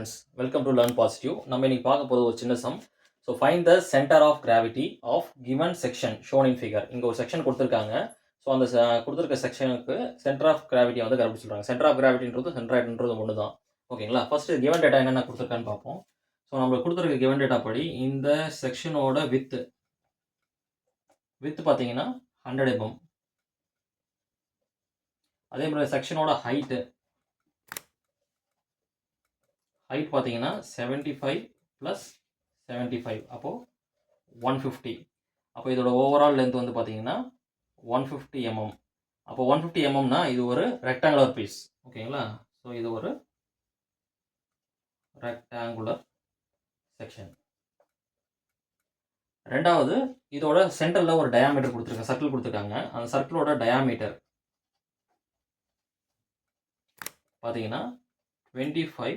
Friends, welcome to learn positive. நம்ம இன்னைக்கு பார்க்க போகிறது ஒரு சின்ன sum. So find the centre of gravity of given section shown in figure. இங்கே ஒரு செக்ஷன் கொடுத்துருக்காங்க. ஸோ அந்த கொடுத்துருக்க செக்ஷனுக்கு சென்டர் ஆஃப் கிராவிட்டியை வந்து கண்டுபிடிச்சு சொல்கிறாங்க. சென்டர் ஆஃப் கிராவிட்டின்றது சென்ட்ராய்டுன்றது ஒன்று தான். ஓகேங்களா? ஃபஸ்ட்டு கிவன் டேட்டா என்னென்ன கொடுத்துருக்கான்னு பார்ப்போம். ஸோ நம்மளுக்கு கொடுத்துருக்க கிவன் டேட்டா படி இந்த செக்ஷனோட வித்து பார்த்தீங்கன்னா 100 mm. அதே மாதிரி செக்ஷனோட ஹைட் பார்த்தீங்கன்னா 75 + 75 அப்போது 150. அப்போ இதோட ஓவரால் லென்த் வந்து பார்த்தீங்கன்னா 150 mm. அப்போ 150 mmனா இது ஒரு ரெக்டாங்குலர் பீஸ். ஓகேங்களா? ஸோ இது ஒரு ரெக்டாங்குலர் செக்ஷன். ரெண்டாவது, இதோட சென்டரில் ஒரு டயாமீட்டர் கொடுத்துருக்காங்க, சர்க்கிள் கொடுத்துருக்காங்க. அந்த சர்க்கிளோட டயாமீட்டர் பார்த்தீங்கன்னா 25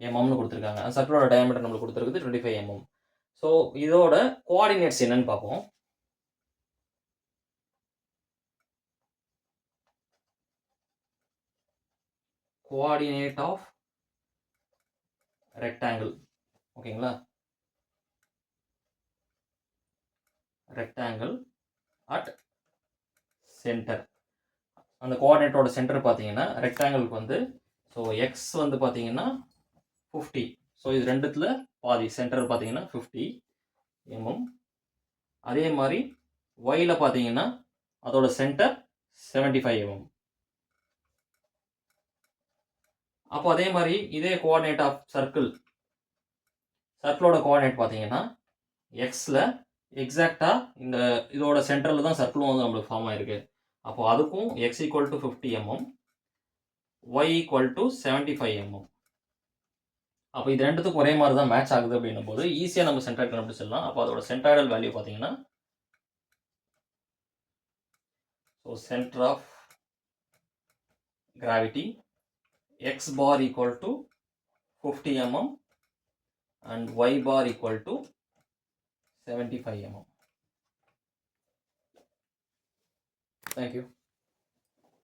mmனு கொடுத்துருக்காங்க. அந்த சர்க்கிளோட டயாமீட்டர் நம்மளுக்கு கொடுத்துருக்குது 25 mm. ஸோ இதோட கோஆர்டினேட்ஸ் என்னன்னு பார்ப்போம். Coordinate of rectangle. ஓகேங்களா? Rectangle at centre. அந்த கோஆர்டினேட்டோட சென்டர் பார்த்தீங்கன்னா ரெக்டாங்கிளுக்கு வந்து ஸோ எக்ஸ் வந்து பார்த்தீங்கன்னா 50. ஸோ இது ரெண்டுத்தில் பாதி. சென்டர் பார்த்தீங்கன்னா 50 mm. அதே மாதிரி ஒயில் பார்த்தீங்கன்னா அதோட சென்டர் 75 mm. அப்போ அதே மாதிரி இதே கோஆர்டினேட் ஆஃப் சர்க்கிளோட கோஆர்டினேட் பார்த்தீங்கன்னா எக்ஸில் எக்ஸாக்டாக இந்த இதோட சென்டரில் தான் சர்க்கிளும் வந்து நம்மளுக்கு ஃபார்ம் ஆகிருக்கு. அப்போ அதுக்கும் x equal to 50 mm, y equal to 75 mm. அப்போ இது ரெண்டுத்துக்கும் ஒரே மாதிரி தான் மேட்ச் ஆகுது அப்படின்னும் போது ஈஸியாக நம்ம சென்ட்ராய்டு கண்டுபிடிச்சிடலாம். அப்போ அதோட சென்ட்ராய்டல் வேல்யூ பார்த்தீங்கன்னா so centre of gravity x bar equal to 50 mm and y bar equal to 75 mm. Thank you.